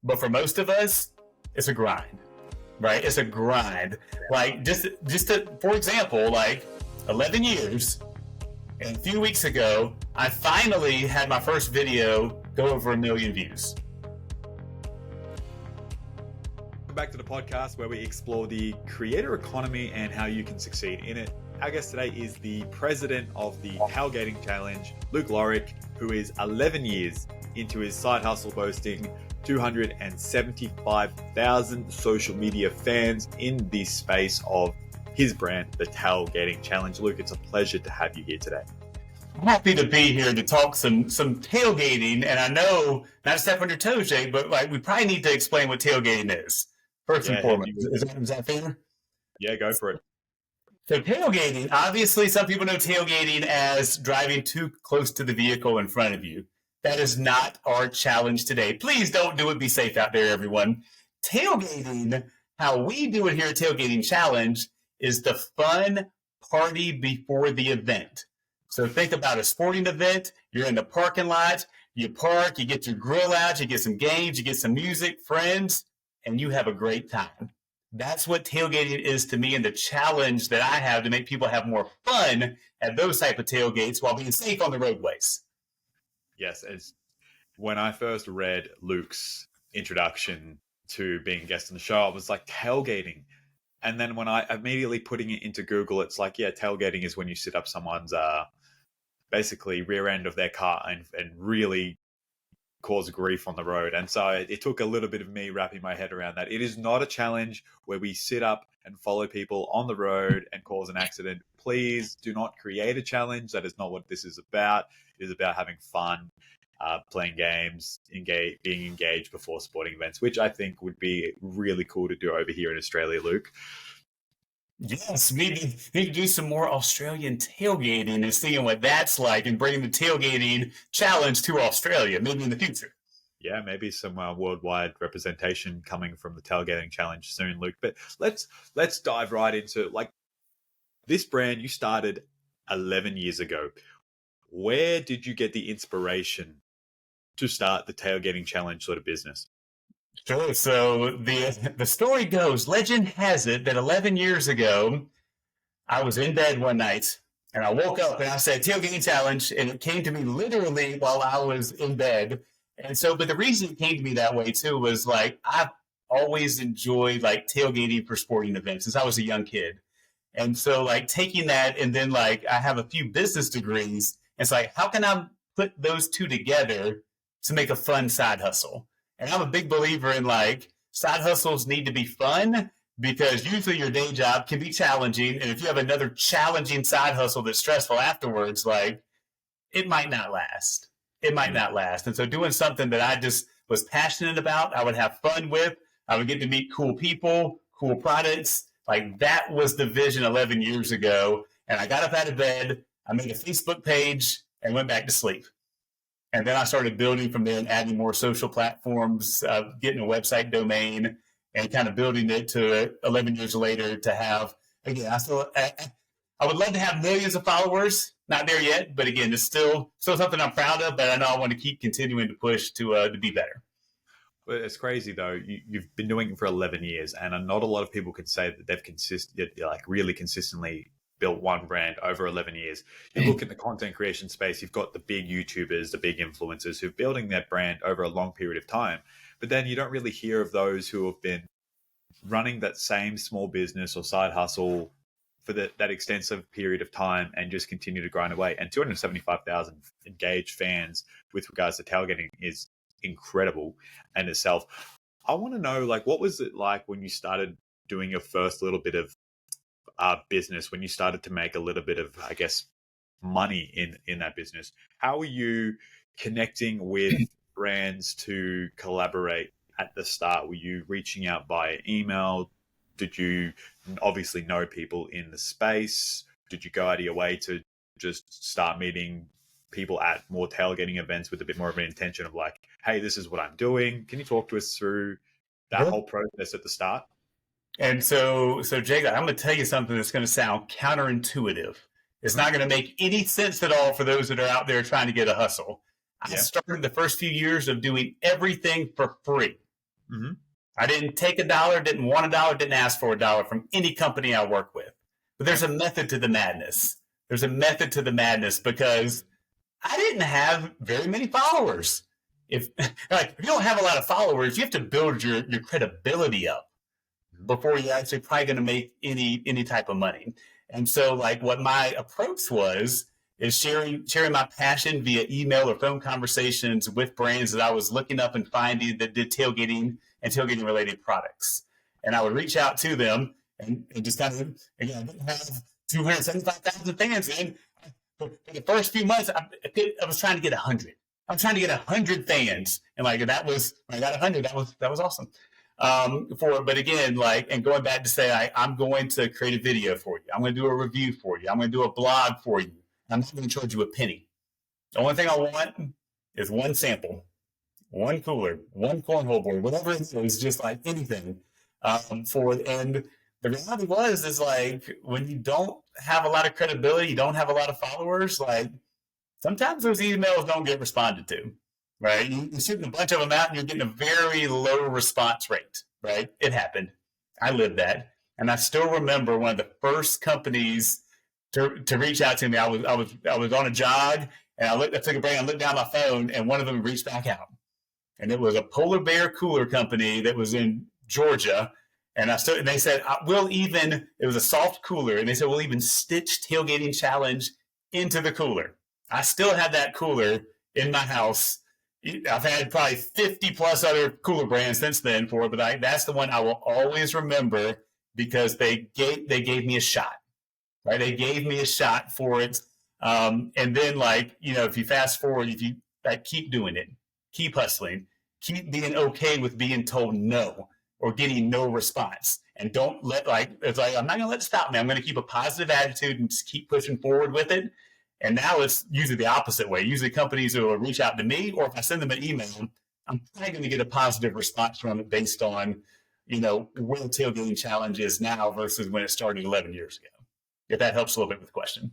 But for most of us, it's a grind, right? It's a grind. Like for example, like 11 years and a few weeks ago, I finally had my first video go over 1 million views. Welcome back to the podcast where we explore the creator economy and how you can succeed in it. Our guest today is the president of the Tailgating Challenge, Luke Lorick, who is 11 years into his side hustle, boasting 275,000 social media fans in the space of his brand, the Tailgating Challenge. Luke, it's a pleasure to have you here today. I'm happy to be here to talk some tailgating, and I know, not to step on your toes, Jay, but like we probably need to explain what tailgating is first and foremost. Is that fair? Yeah, go for it. So tailgating, obviously some people know tailgating as driving too close to the vehicle in front of you. That is not our challenge today. Please don't do it. Be safe out there, everyone. Tailgating, how we do it here at Tailgating Challenge, is the fun party before the event. So think about a sporting event. You're in the parking lot. You park. You get your grill out. You get some games. You get some music, friends, and you have a great time. That's what tailgating is to me, and the challenge that I have to make people have more fun at those type of tailgates while being safe on the roadways. Yes, as when I first read Luke's introduction to being a guest on the show, I was like, tailgating. And then when I immediately putting it into Google, it's like, yeah, tailgating is when you sit up someone's basically rear end of their car and really cause grief on the road. And so it took a little bit of me wrapping my head around that. It is not a challenge where we sit up and follow people on the road and cause an accident. Please do not create a challenge. That is not what this is about. It is about having fun, playing games, being engaged before sporting events, which I think would be really cool to do over here in Australia, Luke. Yes, we need to do some more Australian tailgating and seeing what that's like and bringing the tailgating challenge to Australia, maybe in the future. Yeah, maybe some worldwide representation coming from the Tailgating Challenge soon, Luke. But let's dive right into like this brand you started 11 years ago. Where did you get the inspiration to start the Tailgating Challenge sort of business? Sure. So the story goes, legend has it that 11 years ago, I was in bed one night and I woke up and I said Tailgating Challenge, and it came to me literally while I was in bed. And so, but the reason it came to me that way too was like, I've always enjoyed like tailgating for sporting events since I was a young kid. And so like taking that, and then like I have a few business degrees. It's like, how can I put those two together to make a fun side hustle? And I'm a big believer in like side hustles need to be fun, because usually your day job can be challenging. And if you have another challenging side hustle that's stressful afterwards, like it might not last. It might not last. And so doing something that I just was passionate about, I would have fun with, I would get to meet cool people, cool products. Like that was the vision 11 years ago. And I got up out of bed, I made a Facebook page and went back to sleep. And then I started building from there and adding more social platforms, getting a website domain, and kind of building it to 11 years later to have, again, I would love to have millions of followers. Not there yet, but again, it's still something I'm proud of, but I know I want to keep continuing to push to be better. Well, it's crazy though. You've been doing it for 11 years, and not a lot of people can say that they've really consistently built one brand over 11 years. You look at the content creation space, you've got the big YouTubers, the big influencers who've building that brand over a long period of time. But then you don't really hear of those who have been running that same small business or side hustle for that extensive period of time and just continue to grind away. And 275,000 engaged fans with regards to tailgating is incredible in itself. I want to know, like, what was it like when you started doing your first little bit of business, when you started to make a little bit of, I guess, money in that business? How were you connecting with brands to collaborate at the start? Were you reaching out via email? Did you obviously know people in the space? Did you go out of your way to just start meeting people at more tailgating events with a bit more of an intention of like, hey, this is what I'm doing? Can you talk to us through that whole process at the start? And so Jake, I'm going to tell you something that's going to sound counterintuitive. It's not going to make any sense at all for those that are out there trying to get a hustle. I started the first few years of doing everything for free. Mm-hmm. I didn't take a dollar, didn't want a dollar, didn't ask for a dollar from any company I work with. But there's a method to the madness. There's a method to the madness because I didn't have very many followers. If if you don't have a lot of followers, you have to build your credibility up before you're actually probably going to make any type of money. And so, like, what my approach was is sharing my passion via email or phone conversations with brands that I was looking up and finding that did tailgating and tailgating related products. And I would reach out to them and just kind of, again, I didn't have 275,000 fans. And for the first few months, I was trying to get 100. I'm trying to get 100 fans. And like, that was, when I got 100, that was awesome. But again, like, and going back to say, I'm going to create a video for you. I'm going to do a review for you. I'm going to do a blog for you. I'm not going to charge you a penny. The only thing I want is one sample, one cooler, one cornhole board, whatever it is, just like anything. And the reality is like, when you don't have a lot of credibility, you don't have a lot of followers, like, sometimes those emails don't get responded to, right? You're shooting a bunch of them out and you're getting a very low response rate, right? It happened. I lived that. And I still remember one of the first companies to reach out to me. I was on a jog and I took a break. I looked down my phone and one of them reached back out, and it was a polar bear cooler company that was in Georgia. And they said, it was a soft cooler, and they said, we'll even stitch Tailgating Challenge into the cooler. I still have that cooler in my house. I've had probably 50 plus other cooler brands since then for it, but that's the one I will always remember because they gave me a shot, right? They gave me a shot for it. And then, like, if you fast forward, if you keep doing it, keep hustling, keep being okay with being told no or getting no response. And don't let, it's like, I'm not going to let it stop me. I'm going to keep a positive attitude and just keep pushing forward with it. And now it's usually the opposite way. Usually companies will reach out to me, or if I send them an email, I'm probably going to get a positive response from it based on, where the Tailgating Challenge is now versus when it started 11 years ago. If that helps a little bit with the question.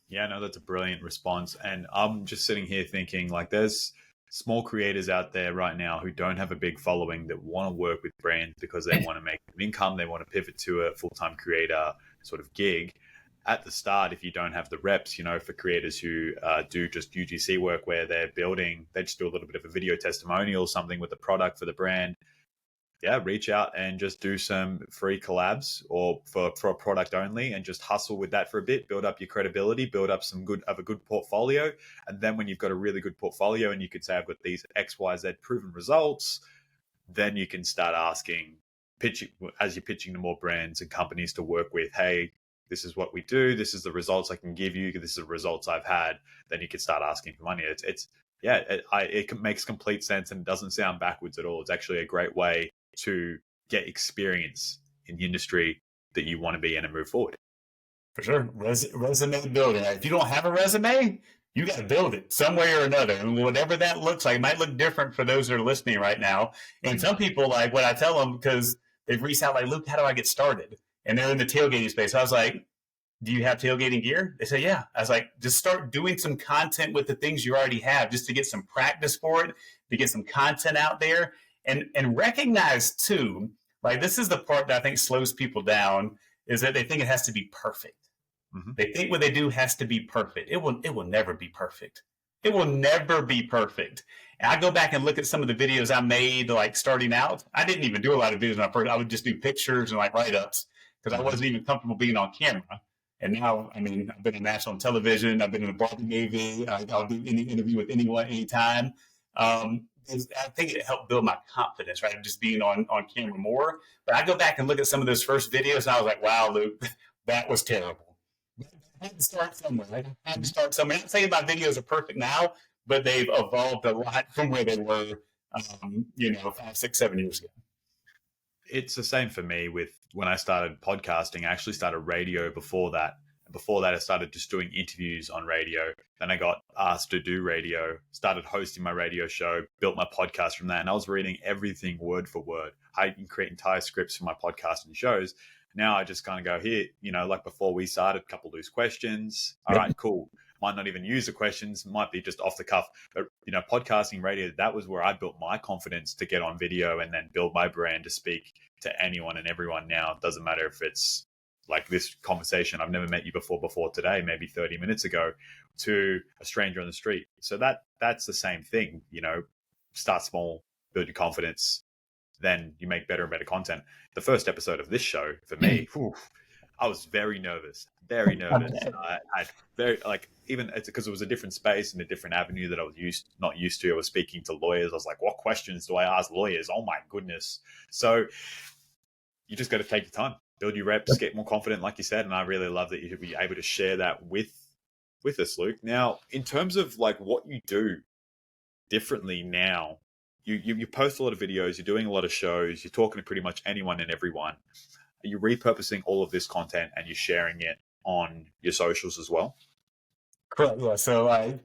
Yeah, no, that's a brilliant response. And I'm just sitting here thinking, like, there's small creators out there right now who don't have a big following that want to work with brands because they want to make an income. They want to pivot to a full-time creator sort of gig. At the start, if you don't have the reps, for creators who do just UGC work where they just do a little bit of a video testimonial, something with the product for the brand. Yeah, reach out and just do some free collabs or for a product only, and just hustle with that for a bit, build up your credibility, build up a good portfolio. And then when you've got a really good portfolio and you could say, I've got these XYZ proven results, then you can start pitching to more brands and companies to work with. Hey, this is what we do. This is the results I can give you. This is the results I've had. Then you can start asking for money. It makes complete sense and doesn't sound backwards at all. It's actually a great way to get experience in the industry that you want to be in and move forward. For sure. Resume building. If you don't have a resume, you got to build it some way or another. And whatever that looks like, it might look different for those that are listening right now. And some people, like, what I tell them, because they've reached out, like, Luke, how do I get started? And they're in the tailgating space. I was like, do you have tailgating gear? They say, yeah. I was like, just start doing some content with the things you already have, just to get some practice for it, to get some content out there. And recognize too, like, this is the part that I think slows people down, is that they think it has to be perfect. Mm-hmm. They think what they do has to be perfect. It will never be perfect. It will never be perfect. And I go back and look at some of the videos I made, like, starting out. I didn't even do a lot of videos when I first. I would just do pictures and like write-ups because I wasn't even comfortable being on camera. And now, I mean, I've been on national television. I've been in a Barbie movie. I'll do any interview with anyone, anytime. I think it helped build my confidence, right? Just being on camera more. But I go back and look at some of those first videos, and I was like, wow, Luke, that was terrible. I had to start somewhere. Right? I had to start somewhere. I'm not saying my videos are perfect now, but they've evolved a lot from where they were, 5, 6, 7 years ago. It's the same for me with when I started podcasting. I actually started radio before that. Before that, I started just doing interviews on radio. Then I got asked to do radio, started hosting my radio show, built my podcast from that. And I was reading everything word for word. I can create entire scripts for my podcast and shows. Now I just kind of go here, like before we started, a couple loose questions. All right, cool. might not even use the questions, might be just off the cuff. But, podcasting, radio, that was where I built my confidence to get on video and then build my brand to speak to anyone and everyone now. It doesn't matter if it's like this conversation, I've never met you before today, maybe 30 minutes ago, to a stranger on the street. So that's the same thing, start small, build your confidence, then you make better and better content. The first episode of this show for me, I was very nervous. Okay. I had very, even it's because it was a different space and a different avenue that I was not used to. I was speaking to lawyers. I was like, what questions do I ask lawyers? Oh my goodness. So you just got to take your time, build your reps, get more confident, like you said. And I really love that you'd be able to share that with us, Luke. Now, in terms of like what you do differently now, you post a lot of videos, you're doing a lot of shows, you're talking to pretty much anyone and everyone. Are you repurposing all of this content and you're sharing it on your socials as well? Correct. Yeah. So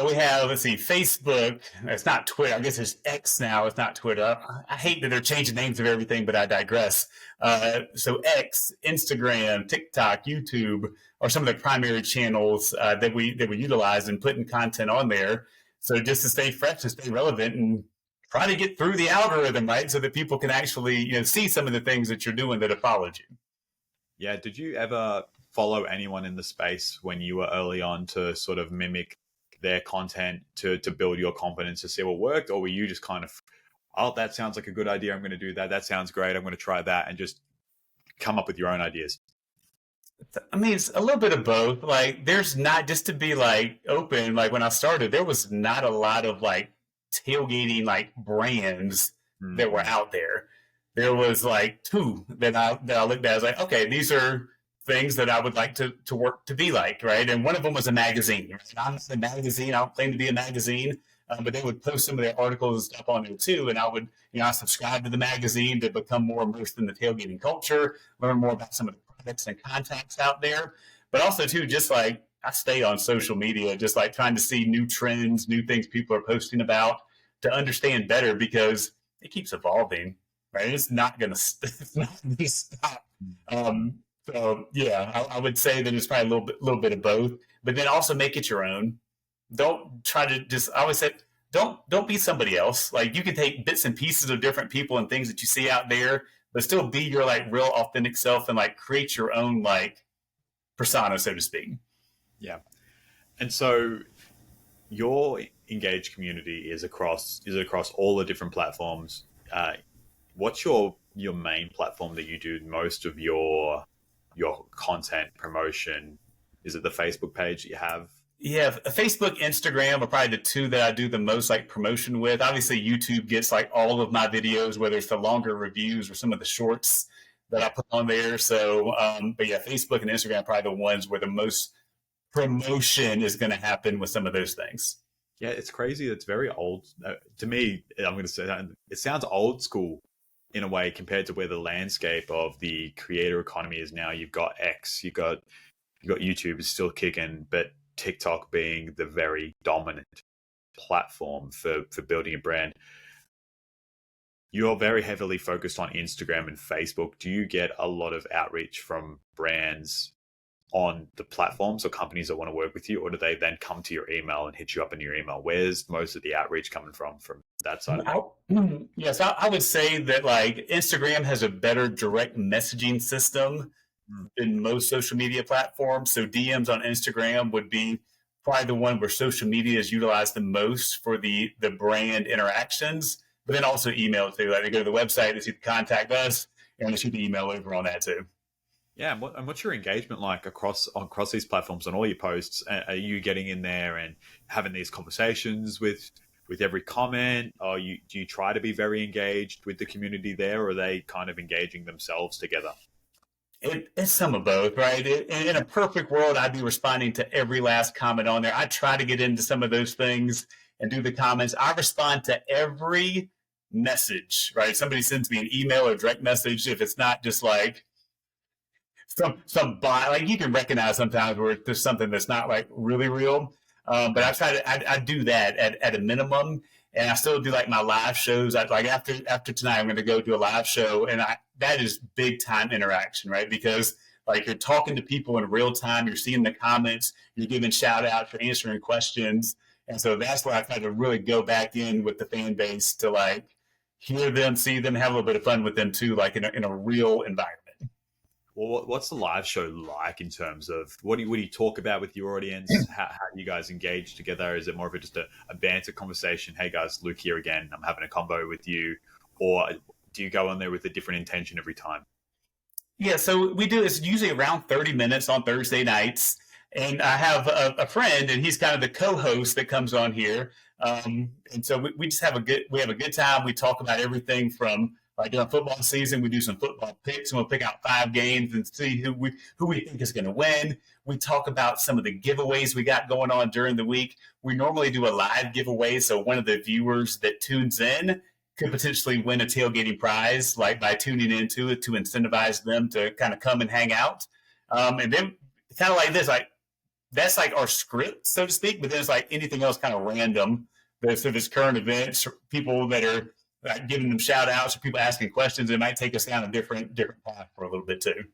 we have, let's see, Facebook. It's not Twitter. I guess it's X now. It's not Twitter. I hate that they're changing names of everything, but I digress. So X, Instagram, TikTok, YouTube are some of the primary channels that we utilize and putting content on there. So just to stay fresh and stay relevant and try to get through the algorithm, right? So that people can actually, see some of the things that you're doing that have followed you. Yeah. Did you ever follow anyone in the space when you were early on to sort of mimic their content to build your confidence to see what worked? Or were you just kind of, oh, that sounds like a good idea, I'm going to do that. That sounds great, I'm going to try that, and just come up with your own ideas? I mean, it's a little bit of both. Like, there's not, just to be like open, like when I started, there was not a lot of like tailgating like brands that were out there. There was like two that I looked at. I was like, okay, these are things that I would like to work to be like, right? And one of them was a magazine. I'm not a magazine. I don't claim to be a magazine, but they would post some of their articles and stuff on there too. And I would, I subscribe to the magazine to become more immersed in the tailgating culture, learn more about some of the products and contacts out there. But also too, just like I stay on social media, just like trying to see new trends, new things people are posting about to understand better, because it keeps evolving, right? It's not going to stop. So yeah, I would say that it's probably a little bit of both, but then also make it your own. Don't try to just, I always say, don't be somebody else. Like, you can take bits and pieces of different people and things that you see out there, but still be your like real authentic self and like create your own like persona, so to speak. Yeah. And so your engaged community is across all the different platforms. What's your main platform that you do most of your content promotion? Is it the Facebook page that you have? Yeah, Facebook, Instagram are probably the two that I do the most like promotion with. Obviously, YouTube gets like all of my videos, whether it's the longer reviews or some of the shorts that I put on there. So, but yeah, Facebook and Instagram are probably the ones where the most promotion is going to happen with some of those things. Yeah, it's crazy. It's very old. To me, I'm going to say that it sounds old school in a way compared to where the landscape of the creator economy is now. You've got X, you've got YouTube is still kicking, but TikTok being the very dominant platform for building a brand. You're very heavily focused on Instagram and Facebook. Do you get a lot of outreach from brands on the platforms or companies that want to work with you, or do they then come to your email and hit you up in your email? Where's most of the outreach coming from that side of it? Yes, I would say that like Instagram has a better direct messaging system than most social media platforms. So DMs on Instagram would be probably the one where social media is utilized the most for the brand interactions, but then also email too. Like, they go to the website, they see the contact us, and they shoot the email over on that too. Yeah, and what's your engagement like across these platforms on all your posts? Are you getting in there and having these conversations with every comment? Or do you try to be very engaged with the community there, or are they kind of engaging themselves together? It's some of both, right? In a perfect world, I'd be responding to every last comment on there. I try to get into some of those things and do the comments. I respond to every message, right? Somebody sends me an email or direct message. If it's not just like some bot, like, you can recognize sometimes where there's something that's not like really real. But I do that at a minimum. And I still do like my live shows. Like after tonight, I'm going to go do a live show, and that is big time interaction, right? Because Like you're talking to people in real time, you're seeing the comments, you're giving shout outs, you're answering questions. And so that's where I try to really go back in with the fan base to like hear them, see them, have a little bit of fun with them too, like in a real environment. Well, what's the live show like in terms of what do you talk about with your audience? How do you guys engage together? Is it more of just a banter conversation? Hey guys, Luke here again. I'm having a combo with you. Or do you go on there with a different intention every time? Yeah, so we do, it's usually around 30 minutes on Thursday nights. And I have a friend, and he's kind of the co-host that comes on here. And so we just have a good time. We talk about everything from like during football season, we do some football picks, and we'll pick out 5 games and see who we think is going to win. We talk about some of the giveaways we got going on during the week. We normally do a live giveaway, so one of the viewers that tunes in could potentially win a tailgating prize, like by tuning into it to incentivize them to kind of come and hang out. And then kind of like this, like that's like our script, so to speak. But then it's like anything else kind of random. So there's current events, people that are giving them shout outs, or people asking questions. It might take us down a different path for a little bit too.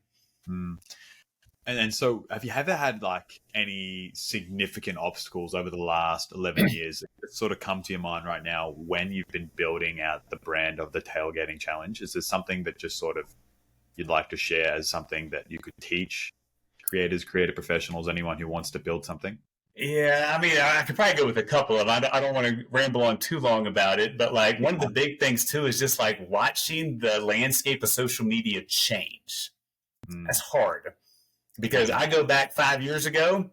And so have you ever had like any significant obstacles over the last 11 years that sort of come to your mind right now when you've been building out the brand of the Tailgating Challenge? Is there something that just sort of you'd like to share as something that you could teach creators, creative professionals, anyone who wants to build something? Yeah, I mean, I could probably go with a couple of them. I don't want to ramble on too long about it, but like one of the big things too is just like watching the landscape of social media change. That's hard because I go back 5 years ago.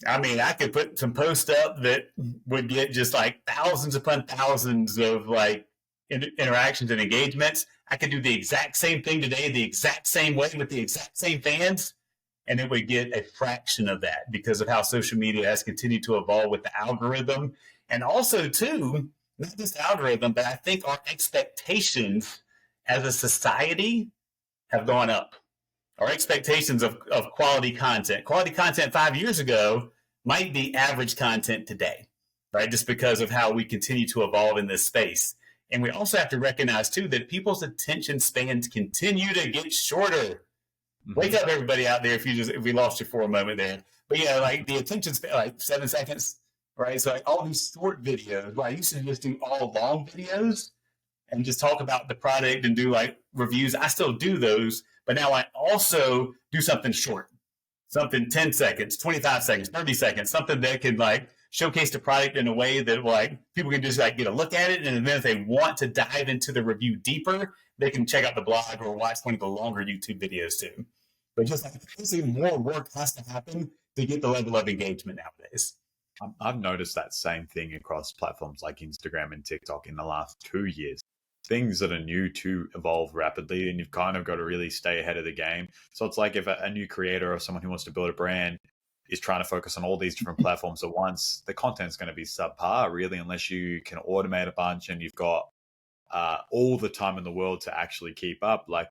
I mean, I could put some posts up that would get just like thousands upon thousands of like interactions and engagements. I could do the exact same thing today, the exact same way with the exact same fans, and it would get a fraction of that because of how social media has continued to evolve with the algorithm. And also, too, not just the algorithm, but I think our expectations as a society have gone up. Our expectations of quality content. Quality content 5 years ago might be average content today, right? Just because of how we continue to evolve in this space. And we also have to recognize, too, that people's attention spans continue to get shorter. Wake up, everybody out there, if we lost you for a moment there. But yeah, like the attention span, like 7 seconds, right? So like all these short videos, like I used to just do all long videos and just talk about the product and do like reviews. I still do those, but now I also do something short, something 10 seconds, 25 seconds, 30 seconds, something that can like showcase the product in a way that like people can just like get a look at it. And then if they want to dive into the review deeper, they can check out the blog or watch one of the longer YouTube videos too. But just like basically more work has to happen to get the level of engagement nowadays. I've noticed that same thing across platforms like Instagram and TikTok in the last 2 years. Things that are new to evolve rapidly, and you've kind of got to really stay ahead of the game. So it's like if a new creator or someone who wants to build a brand is trying to focus on all these different platforms at once, the content's going to be subpar, really, unless you can automate a bunch and you've got all the time in the world to actually keep up. Like,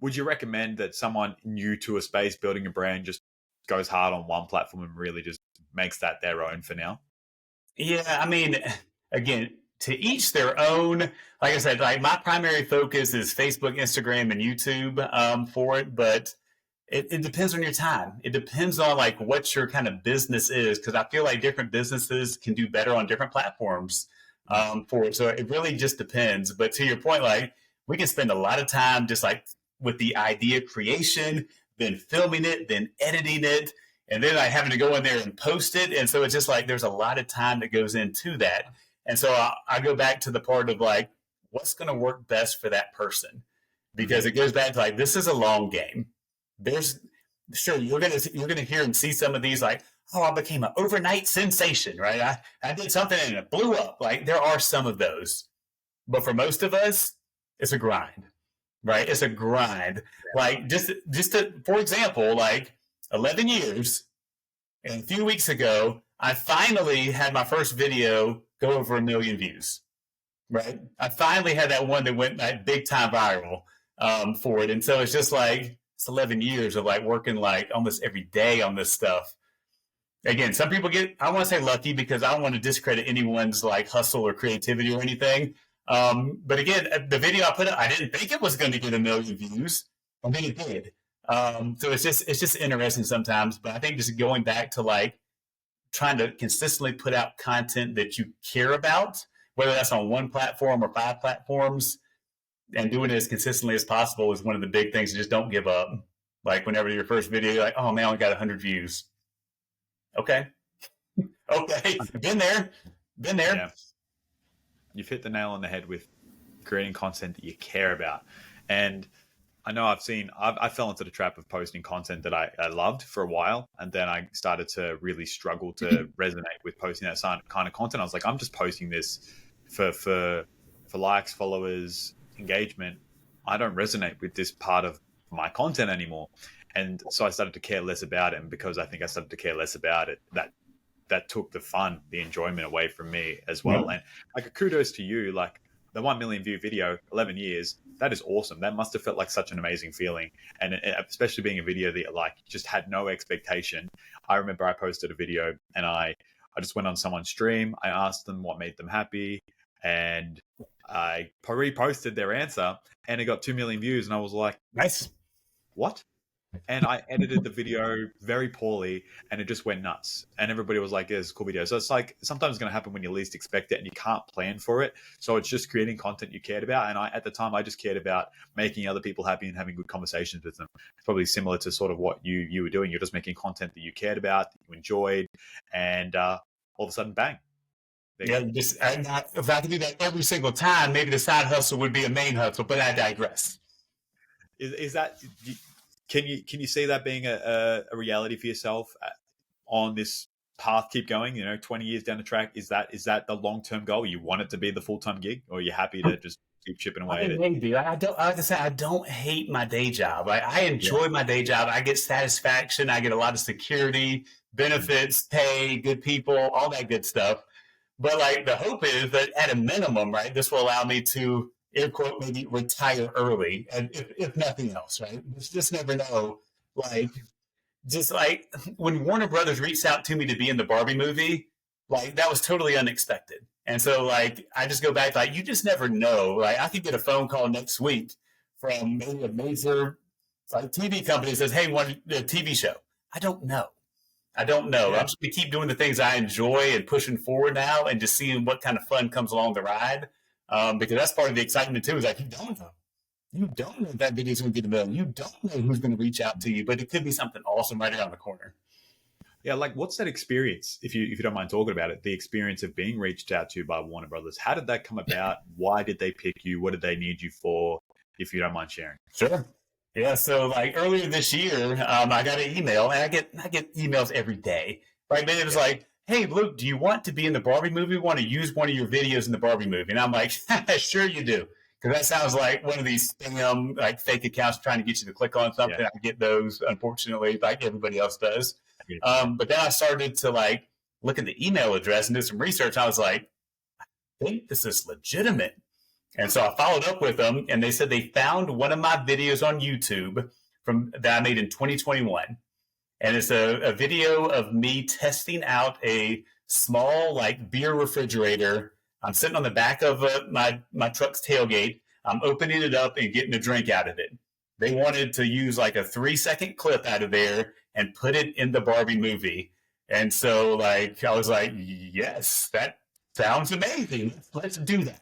would you recommend that someone new to a space building a brand just goes hard on one platform and really just makes that their own for now? Yeah, I mean, again, to each their own. Like I said, like my primary focus is Facebook, Instagram, and YouTube for it, but it depends on your time. It depends on like what your kind of business is, because I feel like different businesses can do better on different platforms for it. So it really just depends. But to your point, like we can spend a lot of time just like with the idea creation, then filming it, then editing it, and then like having to go in there and post it. And so it's just like there's a lot of time that goes into that. And so I go back to the part of like, what's going to work best for that person? Because it goes back to like, this is a long game. There's sure you're gonna hear and see some of these like, oh, I became an overnight sensation, right? I did something and it blew up. Like there are some of those, but for most of us, it's a grind, right? It's a grind. Like just to, for example, like 11 years and a few weeks ago, I finally had my first video go over 1 million views, right? I finally had that one that went like big time viral for it. And so it's just like, it's 11 years of like working like almost every day on this stuff. Again, some people get, I want to say lucky because I don't want to discredit anyone's like hustle or creativity or anything. But again, the video I put up, I didn't think it was going to get 1 million views. I mean, it did. So it's just interesting sometimes. But I think just going back to like trying to consistently put out content that you care about, whether that's on one platform or 5 platforms, and doing it as consistently as possible is one of the big things. Just don't give up. Like whenever your first video, you're like, oh man, I only got 100 views. Okay. Okay. Been there. Yeah. You've hit the nail on the head with creating content that you care about. And I know I fell into the trap of posting content that I loved for a while. And then I started to really struggle to resonate with posting that kind of content. I was like, I'm just posting this for likes, followers, engagement. I don't resonate with this part of my content anymore. And so I started to care less about it. And because I think I started to care less about it, that took the fun, the enjoyment away from me as well. And like, kudos to you, like the 1 million view video, 11 years, that is awesome. That must have felt like such an amazing feeling. And especially being a video that like just had no expectation. I remember I posted a video and I just went on someone's stream. I asked them what made them happy, and I reposted their answer, and it got 2 million views. And I was like, Nice. what? And I edited the video very poorly, and it just went nuts. And everybody was like, yeah, it's a cool video. So it's like, sometimes it's going to happen when you least expect it, and you can't plan for it. So it's just creating content you cared about. And at the time, I just cared about making other people happy and having good conversations with them. It's probably similar to sort of what you were doing. You're just making content that you cared about, that you enjoyed, and all of a sudden, bang. Yeah, if I could do that every single time, maybe the side hustle would be a main hustle, but I digress. Is that... Can you see that being a reality for yourself on this path? Keep going, 20 years down the track. Is that the long-term goal? You want it to be the full-time gig, or are you happy to just keep chipping away at it? Maybe. I don't, like I said, I don't hate my day job. I enjoy my day job. I get satisfaction. I get a lot of security, benefits, pay, good people, all that good stuff. But like the hope is that at a minimum, right, this will allow me to, air quote, maybe retire early, and if nothing else, right? Just never know. Like, just like when Warner Brothers reached out to me to be in the Barbie movie, like that was totally unexpected. And so, like, I just go back, like, you just never know. Like, I could get a phone call next week from maybe a major like TV company that says, "Hey, want a TV show?" I don't know. Yeah. I'm just gonna keep doing the things I enjoy and pushing forward now, and just seeing what kind of fun comes along the ride. Because that's part of the excitement too. Is like you don't know if that video is going to get a million. You don't know who's going to reach out to you, but it could be something awesome right around the corner. Yeah, like what's that experience? If you don't mind talking about it, the experience of being reached out to by Warner Brothers. How did that come about? Why did they pick you? What did they need you for? If you don't mind sharing. Sure. Yeah. So like earlier this year, I got an email, and I get emails every day. Right, but it was like, "Hey, Luke, do you want to be in the Barbie movie? We want to use one of your videos in the Barbie movie." And I'm like, "Sure you do." Because that sounds like one of these spam, like fake accounts trying to get you to click on something. Yeah. I get those, unfortunately, like everybody else does. But then I started to like look at the email address and do some research. I was like, I think this is legitimate. And so I followed up with them, and they said they found one of my videos on YouTube that I made in 2021. And it's a video of me testing out a small like beer refrigerator. I'm sitting on the back of my truck's tailgate. I'm opening it up and getting a drink out of it. They wanted to use like a 3-second clip out of there and put it in the Barbie movie. And so like I was like, yes, that sounds amazing. Let's do that.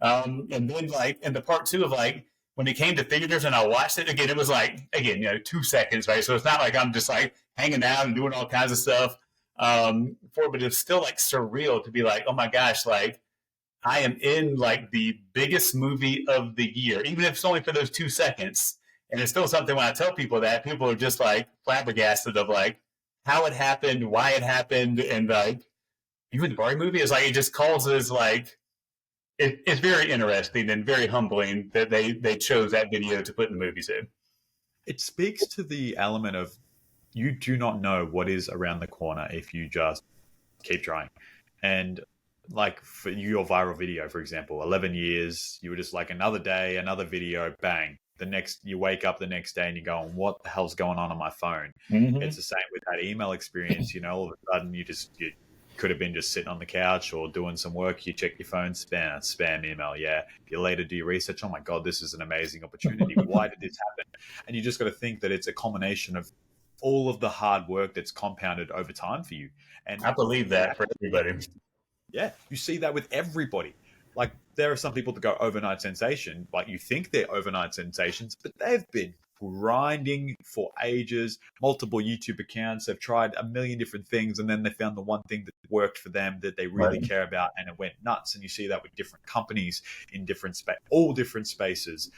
And then like in the part 2 of like when it came to figures and I watched it again, it was like, again, 2 seconds, right? So it's not like I'm just like hanging out and doing all kinds of stuff. But it's still like surreal to be like, oh my gosh, like I am in like the biggest movie of the year, even if it's only for those 2 seconds. And it's still something when I tell people that, people are just like flabbergasted of like how it happened, why it happened. And like, even the Barbie movie is like, it just causes like, it's very interesting and very humbling that they chose that video to put in the movies in. It speaks to the element of you do not know what is around the corner if you just keep trying. And like for your viral video, for example, 11 years, you were just like another day, another video, bang. You wake up the next day and you're going, what the hell's going on my phone? Mm-hmm. It's the same with that email experience. All of a sudden you could have been just sitting on the couch or doing some work. You check your phone, spam email. Yeah. If you later do your research, oh my God, this is an amazing opportunity. Why did this happen? And you just got to think that it's a combination of all of the hard work that's compounded over time for you. And I believe that for everybody. yeah, you see that with everybody. Like there are some people that go overnight sensation, like you think they're overnight sensations, but they've been grinding for ages, multiple YouTube accounts. They've tried a million different things, and then they found the one thing that worked for them that they really care about, and it went nuts. And you see that with different companies in different all different spaces.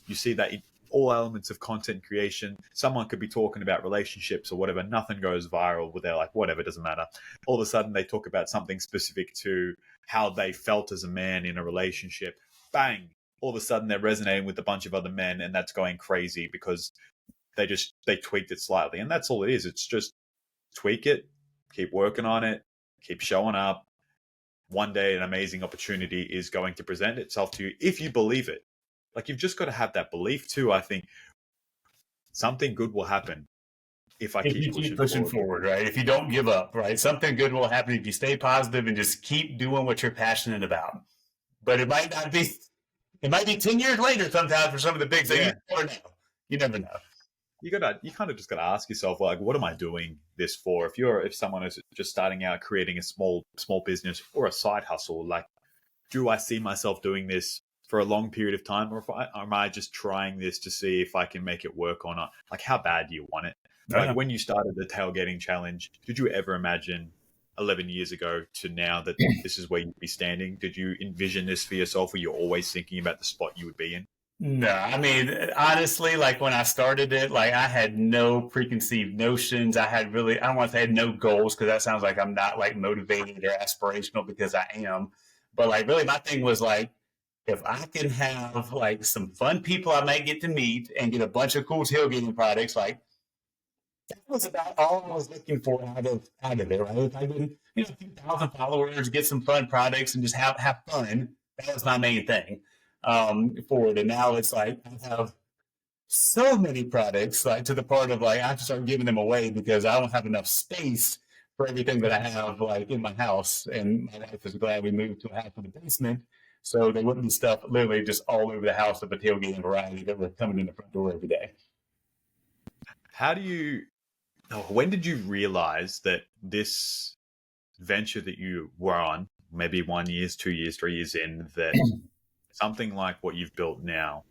You see that in all elements of content creation. Someone could be talking about relationships or whatever, nothing goes viral, where they're like, whatever, doesn't matter. All of a sudden they talk about something specific to how they felt as a man in a relationship. Bang, all of a sudden they're resonating with a bunch of other men, and that's going crazy because they tweaked it slightly. And that's all it is. It's just tweak it, keep working on it, keep showing up. One day an amazing opportunity is going to present itself to you if you believe it. Like, you've just got to have that belief too. I think something good will happen if you keep pushing forward, right? If you don't give up, right? Something good will happen if you stay positive and just keep doing what you're passionate about. But it might not be. It might be 10 years later sometimes for some of the big things. Yeah. You never know. You kind of just got to ask yourself, like, what am I doing this for? If someone is just starting out creating a small business or a side hustle, like, do I see myself doing this for a long period of time, or am I just trying this to see if I can make it work or not? Like, how bad do you want it? Like, when you started the Tailgating Challenge, did you ever imagine 11 years ago to now that this is where you'd be standing? Did you envision this for yourself? Were you always thinking about the spot you would be in? No, I mean, honestly, like when I started it, like I had no preconceived notions. I don't want to say I had no goals, because that sounds like I'm not like motivated or aspirational, because I am. But like really my thing was like, if I can have like some fun people I might get to meet and get a bunch of cool tailgating products, like that was about all I was looking for out of it, right? If I can, a few thousand followers, get some fun products and just have fun, that was my main thing for it. And now it's like I have so many products, like to the part of like I have to start giving them away because I don't have enough space for everything that I have like in my house. And my wife is glad we moved to a house in the basement, so there wouldn't be stuff literally just all over the house of a tailgating variety that were coming in the front door every day. When did you realize that this venture that you were on, maybe 1 year, 2 years, 3 years in, that something like what you've built now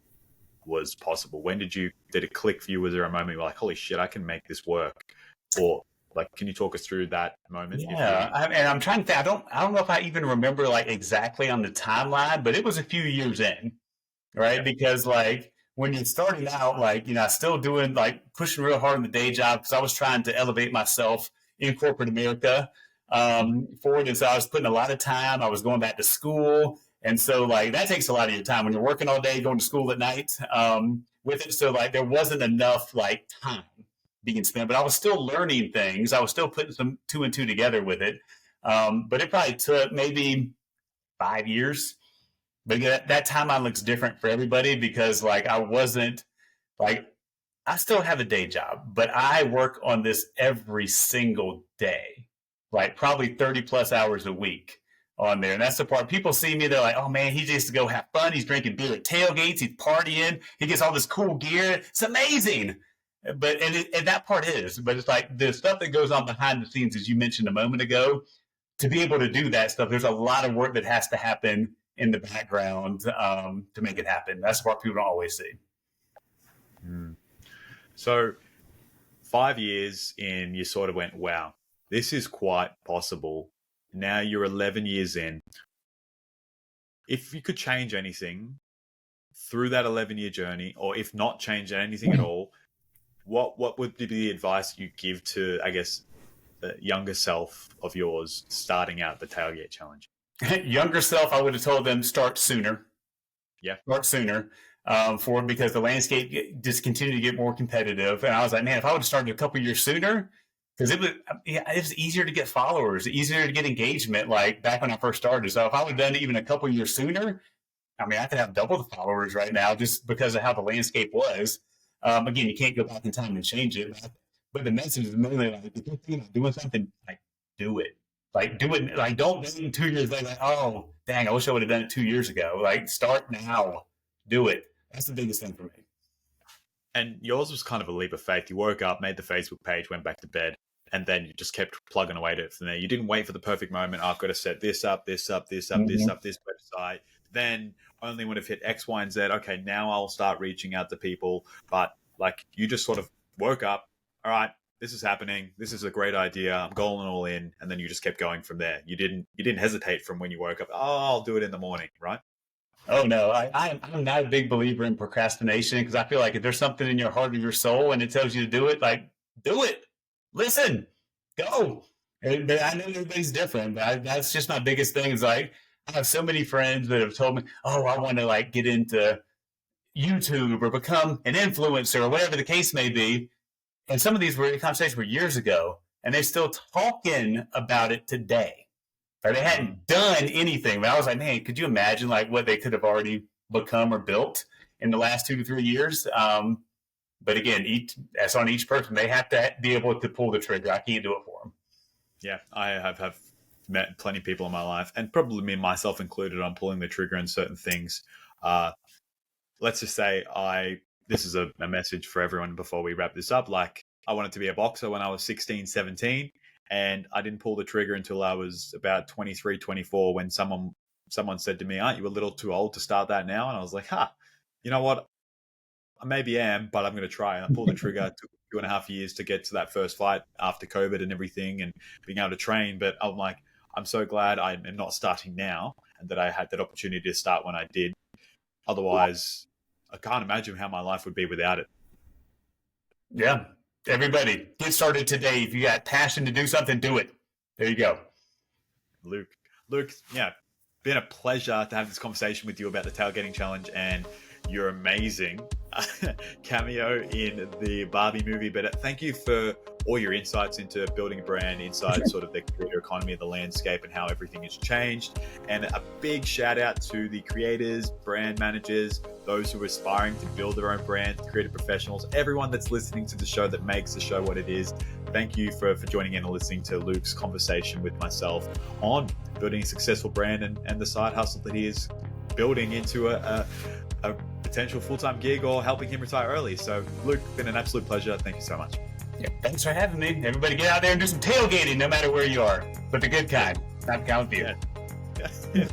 was possible? When did it click for you? Was there a moment you're like, holy shit, I can make this work? Or like, can you talk us through that moment? Yeah, and I'm trying to think. I don't know if I even remember like exactly on the timeline, but it was a few years in, right? Yeah. Because like when you're starting out, like, I still doing like pushing real hard in the day job because I was trying to elevate myself in corporate America forward. And so I was putting a lot of time. I was going back to school. And so like that takes a lot of your time when you're working all day, going to school at night with it. So like there wasn't enough like time being spent, but I was still learning things. I was still putting some 2 and 2 together with it. But it probably took maybe 5 years. But that timeline looks different for everybody because like I wasn't like, I still have a day job, but I work on this every single day, like probably 30 plus hours a week on there. And that's the part people see me, they're like, oh man, he just to go have fun. He's drinking beer at tailgates. He's partying. He gets all this cool gear. It's amazing. But and that part is, but it's like the stuff that goes on behind the scenes, as you mentioned a moment ago, to be able to do that stuff, there's a lot of work that has to happen in the background to make it happen. That's the part people don't always see. So 5 years in, you sort of went, wow, this is quite possible. Now you're 11 years in. If you could change anything through that 11-year journey, or if not change anything at all, what would be the advice you give to, I guess, the younger self of yours starting out the Tailgate Challenge? Younger self, I would have told them start sooner. Yeah. Start sooner because the landscape just continued to get more competitive. And I was like, man, if I would have started a couple years sooner, because it was easier to get followers, easier to get engagement, like back when I first started. So if I would have done it even a couple years sooner, I mean, I could have double the followers right now just because of how the landscape was. Again, you can't go back in time and change it. But the message is mainly like, if you're thinking about doing something, like do it. Like, do it. Like, don't do it 2 years later. Like, oh, dang, I wish I would have done it 2 years ago. Like, start now. Do it. That's the biggest thing for me. And yours was kind of a leap of faith. You woke up, made the Facebook page, went back to bed, and then you just kept plugging away to it from there. You didn't wait for the perfect moment. Oh, I've got to set this up, this website. Then only when I've hit X, Y, and Z, okay, now I'll start reaching out to people. But like, you just sort of woke up, all right, this is happening. This is a great idea. I'm going all in. And then you just kept going from there. You didn't hesitate from when you woke up. Oh, I'll do it in the morning, right? Oh no, I'm not a big believer in procrastination, because I feel like if there's something in your heart or your soul and it tells you to do it, like, do it. Listen, go. And I know everybody's different, but that's just my biggest thing. Is like, I have so many friends that have told me, oh, I want to like get into YouTube or become an influencer or whatever the case may be. And some of these conversations were years ago, and they're still talking about it today. Or they hadn't done anything. But I was like, man, could you imagine like what they could have already become or built in the last 2 to 3 years? But again, that's on each person. They have to be able to pull the trigger. I can't do it for them. Yeah, I have met plenty of people in my life, and probably me, myself included, on pulling the trigger on certain things. Let's just say this is a message for everyone before we wrap this up. Like, I wanted to be a boxer when I was 16, 17. And I didn't pull the trigger until I was about 23, 24, when someone said to me, aren't you a little too old to start that now? And I was like, you know what? I maybe am, but I'm going to try. And I pulled the trigger. It took 2.5 years to get to that first fight after COVID and everything and being able to train. But I'm like, I'm so glad I am not starting now, and that I had that opportunity to start when I did. Otherwise, I can't imagine how my life would be without it. Yeah. Everybody, get started today. If you got passion to do something, do it. There you go. Luke, yeah, been a pleasure to have this conversation with you about the Tailgating Challenge and your amazing cameo in the Barbie movie. But thank you for all your insights into building a brand, inside sort of the creator economy of the landscape and how everything has changed. And a big shout out to the creators, brand managers, those who are aspiring to build their own brand, creative professionals, everyone that's listening to the show, that makes the show what it is. Thank you for joining in and listening to Luke's conversation with myself on building a successful brand and the side hustle that he is building into a potential full-time gig, or helping him retire early. So Luke, been an absolute pleasure. Thank you so much. Yeah, thanks for having me. Everybody get out there and do some tailgating, no matter where you are, but the good kind. Not count you. Yeah.